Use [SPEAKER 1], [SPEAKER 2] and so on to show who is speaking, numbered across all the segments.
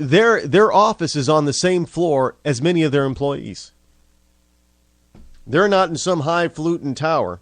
[SPEAKER 1] their office is on the same floor as many of their employees. They're not in some highfalutin tower.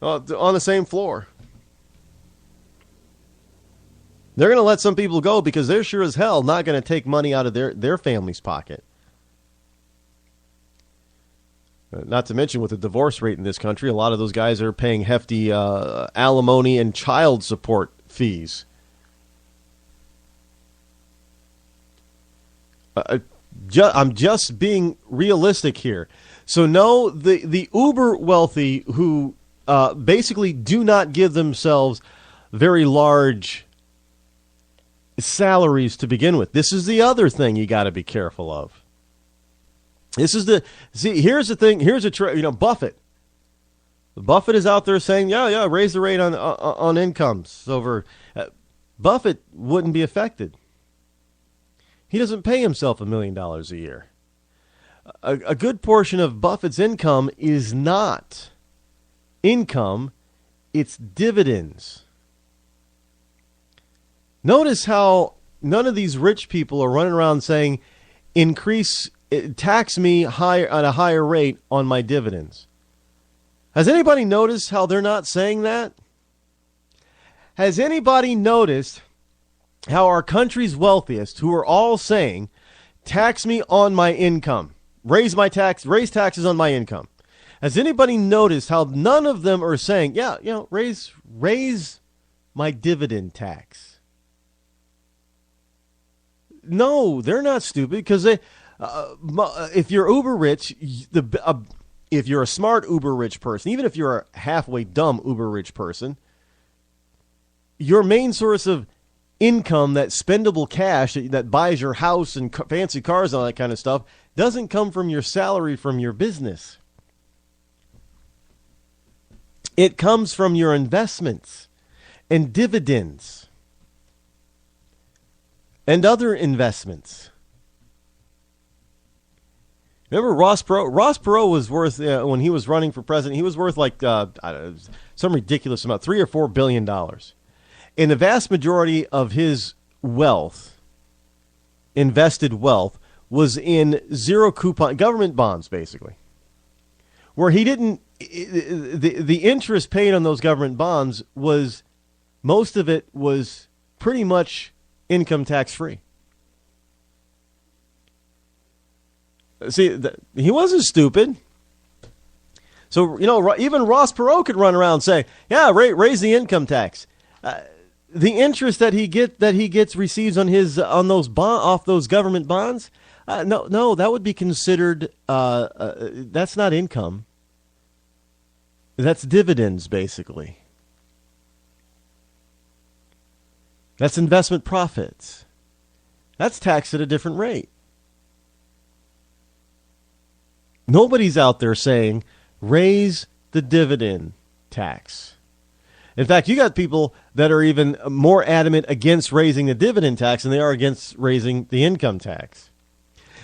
[SPEAKER 1] On the same floor. They're going to let some people go because they're sure as hell not going to take money out of their family's pocket. Not to mention with the divorce rate in this country, a lot of those guys are paying hefty alimony and child support fees. I'm just being realistic here. So no, the uber wealthy who basically do not give themselves very large salaries to begin with. This is the other thing you got to be careful of. Here's the thing. Buffett. Buffett is out there saying, yeah, raise the rate on incomes over. Buffett wouldn't be affected. He doesn't pay himself $1 million a year. A good portion of Buffett's income is not income, it's dividends. Notice how none of these rich people are running around saying, tax me at a higher rate on my dividends. Has anybody noticed how they're not saying that? Has anybody noticed how our country's wealthiest, who are all saying, tax me on my income, raise taxes on my income? Has anybody noticed how none of them are saying, raise my dividend tax? No, they're not stupid because if you're uber rich, if you're a smart uber rich person, even if you're a halfway dumb uber rich person, your main source of income, that spendable cash that buys your house and fancy cars and all that kind of stuff, doesn't come from your salary from your business. It comes from your investments and dividends and other investments. Remember Ross Perot? Ross Perot was worth, when he was running for president, he was worth like some ridiculous amount, $3 or $4 billion. And the vast majority of his wealth, invested wealth, was in zero coupon government bonds, basically, where he didn't. The interest paid on those government bonds was, most of it was pretty much income tax free. See, he wasn't stupid. So, even Ross Perot could run around and say, yeah, raise the income tax. The interest that he receives on those government bonds, no, that would be considered, that's not income. That's dividends, basically. That's investment profits. That's taxed at a different rate. Nobody's out there saying, raise the dividend tax. In fact, you got people that are even more adamant against raising the dividend tax than they are against raising the income tax.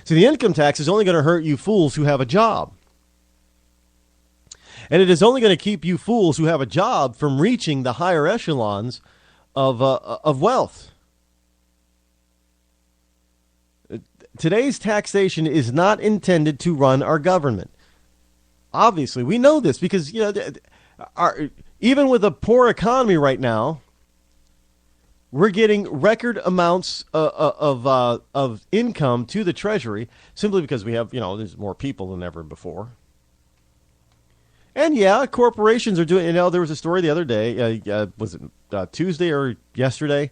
[SPEAKER 1] So the income tax is only going to hurt you fools who have a job. And it is only going to keep you fools who have a job from reaching the higher echelons of wealth. Today's taxation is not intended to run our government. Obviously, we know this because even with a poor economy right now, we're getting record amounts of income to the Treasury simply because we have, there's more people than ever before. And yeah, corporations are doing, there was a story the other day, was it Tuesday or yesterday,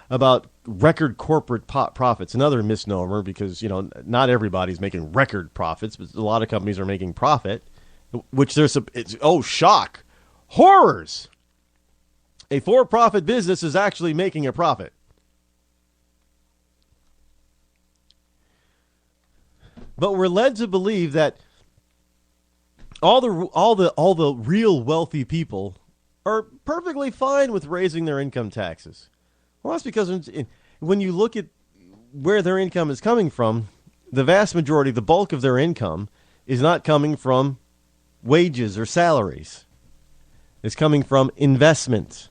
[SPEAKER 1] about record corporate profits. Another misnomer because, not everybody's making record profits, but a lot of companies are making profit, which shock, horrors. A for-profit business is actually making a profit. But we're led to believe that all the real wealthy people are perfectly fine with raising their income taxes. Well, that's because when you look at where their income is coming from, the vast majority, the bulk of their income, is not coming from wages or salaries. It's coming from investments.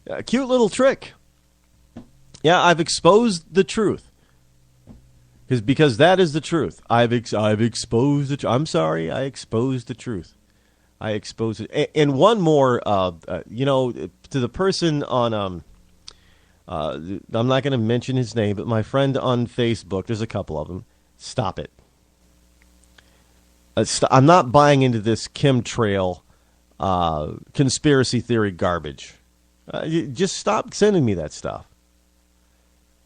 [SPEAKER 1] A cute little trick. Yeah, I've exposed the truth. Because that is the truth. I've exposed the truth. I'm sorry, I exposed the truth. I exposed it. And one more, to the person on, I'm not going to mention his name, but my friend on Facebook, there's a couple of them. Stop it. I'm not buying into this chemtrail conspiracy theory garbage. Just stop sending me that stuff.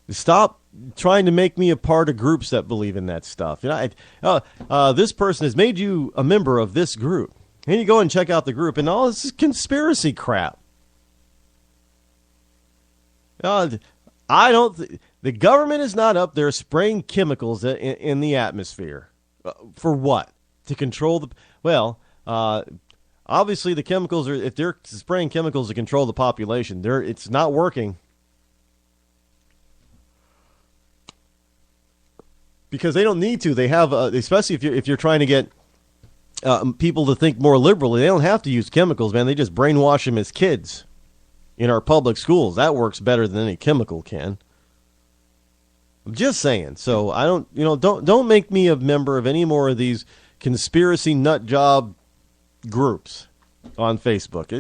[SPEAKER 1] Stop trying to make me a part of groups that believe in that stuff. This person has made you a member of this group. And you go and check out the group, and all this is conspiracy crap. The government is not up there spraying chemicals in the atmosphere. For what? To control the... Well, obviously the chemicals are... If they're spraying chemicals to control the population, it's not working. Because they don't need to. They have, especially if you're trying to get people to think more liberally, they don't have to use chemicals, man. They just brainwash them as kids in our public schools. That works better than any chemical can. I'm just saying. So I don't make me a member of any more of these conspiracy nut job groups on Facebook.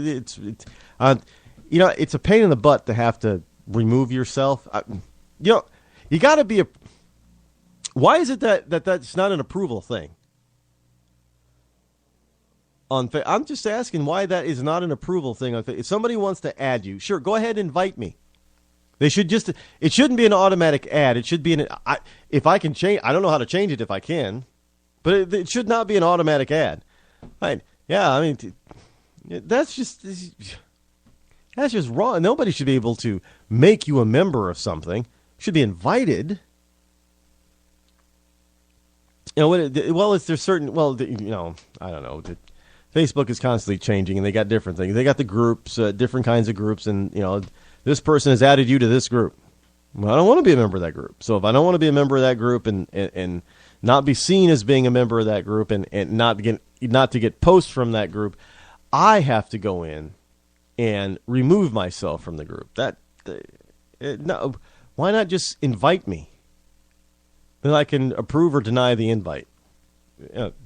[SPEAKER 1] It's a pain in the butt to have to remove yourself. You got to be a... Why is it that's not an approval thing? I'm just asking why that is not an approval thing. If somebody wants to add you, sure, go ahead and invite me. It shouldn't be an automatic add. It should be if I can change, I don't know how to change it if I can, but it should not be an automatic add. Right? Yeah, I mean, that's just wrong. Nobody should be able to make you a member of something. You should be invited. I don't know. Facebook is constantly changing, and they got different things. They got the groups, different kinds of groups, and, this person has added you to this group. Well, I don't want to be a member of that group. So if I don't want to be a member of that group and not be seen as being a member of that group and not to get posts from that group, I have to go in and remove myself from the group. No, why not just invite me? Then I can approve or deny the invite.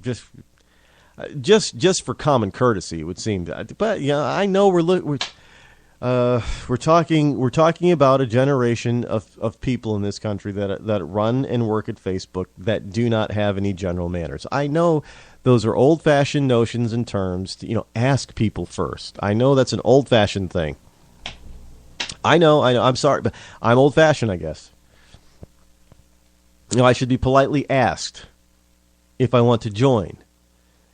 [SPEAKER 1] Just for common courtesy, it would seem. But I know we're talking about a generation of people in this country that run and work at Facebook that do not have any general manners. I know those are old-fashioned notions and terms to ask people first. I know that's an old-fashioned thing. I know. I'm sorry, but I'm old-fashioned, I guess. I should be politely asked if I want to join,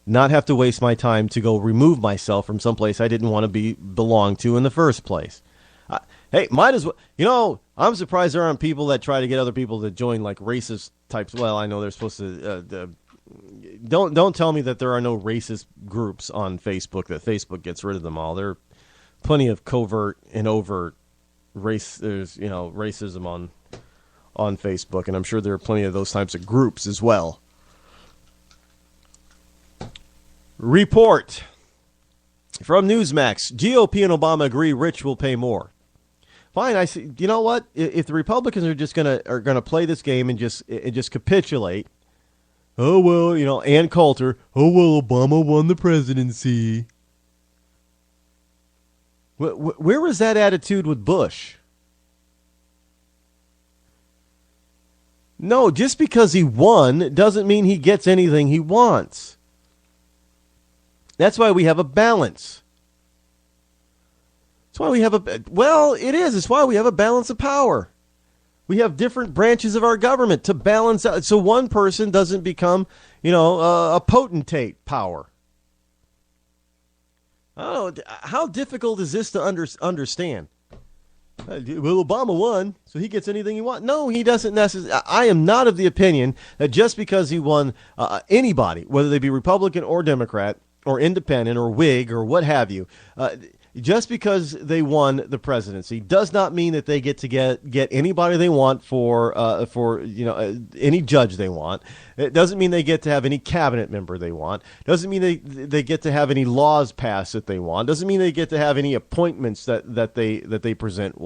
[SPEAKER 1] not have to waste my time to go remove myself from someplace I didn't want to belong to in the first place. Hey, might as well. I'm surprised there aren't people that try to get other people to join, like racist types. Well, I know they're supposed to. Don't tell me that there are no racist groups on Facebook. That Facebook gets rid of them all. There are plenty of covert and overt racism on Facebook, and I'm sure there are plenty of those types of groups as well. Report from Newsmax: GOP and Obama agree rich will pay more. Fine, I see. You know what? If the Republicans are just gonna play this game and just capitulate, oh well, Ann Coulter, oh well, Obama won the presidency. Where was that attitude with Bush? No, just because he won doesn't mean he gets anything he wants. That's why we have a balance. That's why we have It's why we have a balance of power. We have different branches of our government to balance out, so one person doesn't become, a potentate power. I don't know, how difficult is this to understand? Well, Obama won, so he gets anything he wants. No, he doesn't necessarily. I am not of the opinion that just because he won, anybody, whether they be Republican or Democrat or Independent or Whig or what have you, just because they won the presidency does not mean that they get to get anybody they want for any judge they want. It doesn't mean they get to have any cabinet member they want. Doesn't mean they get to have any laws passed that they want. Doesn't mean they get to have any appointments that they present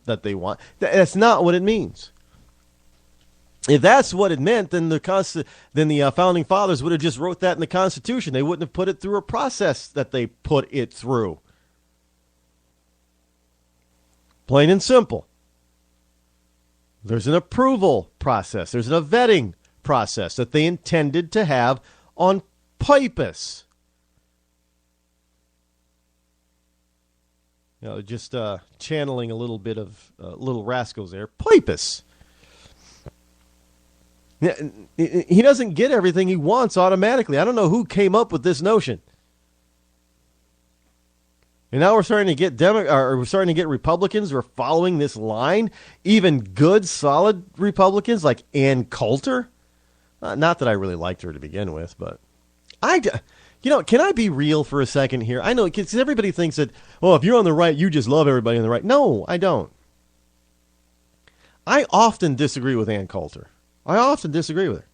[SPEAKER 1] that they want. That's not what it means. If that's what it meant, then the founding fathers would have just wrote that in the Constitution. They wouldn't have put it through a process that they put it through. Plain and simple. There's an approval process. There's a vetting process that they intended to have on purpose. Just channeling a little bit of Little Rascals there. Purpose. He doesn't get everything he wants automatically. I don't know who came up with this notion. And now we're starting to get Republicans who are following this line, even good, solid Republicans like Ann Coulter. Not that I really liked her to begin with, but can I be real for a second here? I know because everybody thinks that, if you're on the right, you just love everybody on the right. No, I don't. I often disagree with Ann Coulter. I often disagree with her.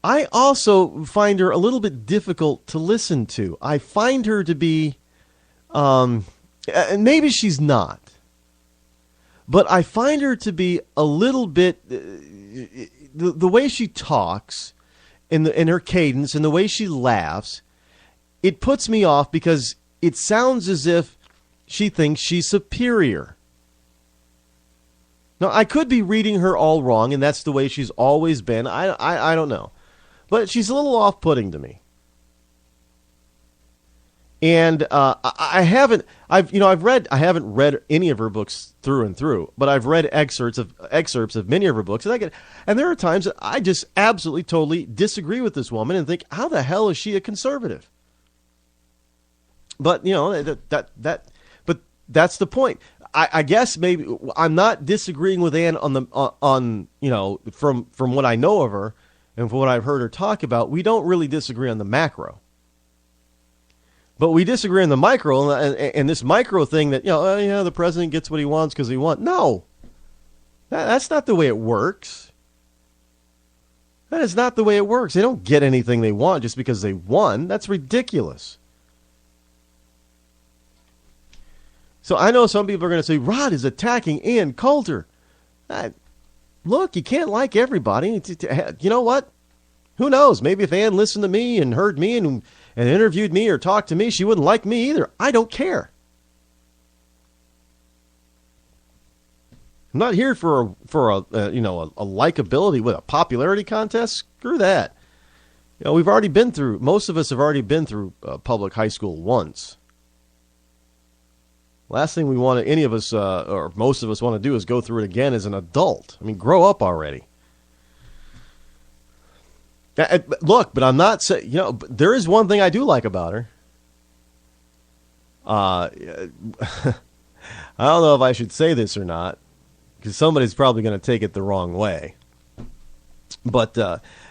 [SPEAKER 1] I also find her a little bit difficult to listen to. I find her to be, and maybe she's not, but I find her to be a little bit, the way she talks, in her cadence, and the way she laughs, it puts me off because it sounds as if she thinks she's superior. Now, I could be reading her all wrong, and that's the way she's always been. I don't know. But she's a little off-putting to me. And I haven't read any of her books through and through, but I've read excerpts of many of her books, and there are times that I just absolutely, totally disagree with this woman and think, how the hell is she a conservative? But but that's the point. I guess maybe I'm not disagreeing with Ann from what I know of her and from what I've heard her talk about. We don't really disagree on the macro, but we disagree on the micro, and this micro thing that the president gets what he wants because he wants. No, that's not the way it works. That is not the way it works. They don't get anything they want just because they won. That's ridiculous. So I know some people are going to say, Rod is attacking Ann Coulter. Look, you can't like everybody. You know what? Who knows? Maybe if Ann listened to me and heard me and interviewed me or talked to me, she wouldn't like me either. I don't care. I'm not here for a likability with a popularity contest. Screw that. Most of us have already been through public high school once. Last thing we want any of us, or most of us want to do is go through it again as an adult. I mean, grow up already. Look, but I'm not saying, there is one thing I do like about her. I don't know if I should say this or not, because somebody's probably going to take it the wrong way. But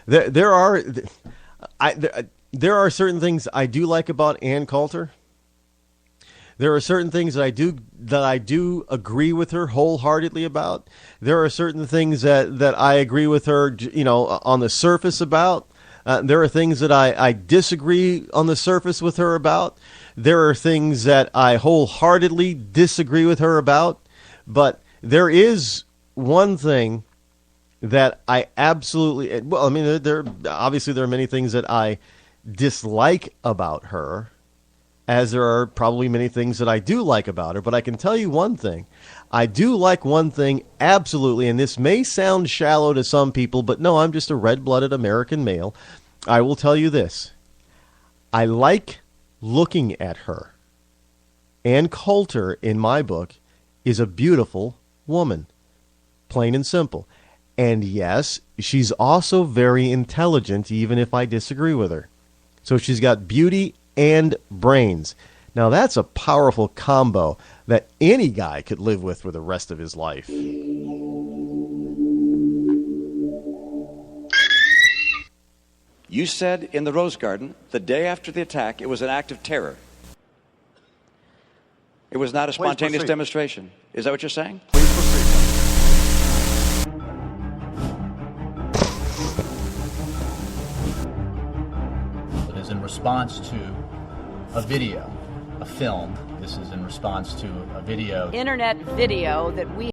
[SPEAKER 1] there are certain things I do like about Ann Coulter. There are certain things that I do agree with her wholeheartedly about. There are certain things that I agree with her, on the surface about. There are things that I disagree on the surface with her about. There are things that I wholeheartedly disagree with her about. But there is one thing that I absolutely, there are many things that I dislike about her, as there are probably many things that I do like about her. But I can tell you one thing. I do like one thing absolutely, and this may sound shallow to some people, but no, I'm just a red-blooded American male. I will tell you this. I like looking at her. Ann Coulter, in my book, is a beautiful woman. Plain and simple. And yes, she's also very intelligent, even if I disagree with her. So she's got beauty and brains. Now that's a powerful combo that any guy could live with for the rest of his life.
[SPEAKER 2] You said in the Rose Garden, the day after the attack, it was an act of terror. It was not a
[SPEAKER 3] Please
[SPEAKER 2] spontaneous
[SPEAKER 3] proceed.
[SPEAKER 2] demonstration. Is that what you're saying?
[SPEAKER 3] Please proceed.
[SPEAKER 4] It is in response to a video, a film. This is in response to a video.
[SPEAKER 5] Internet video that we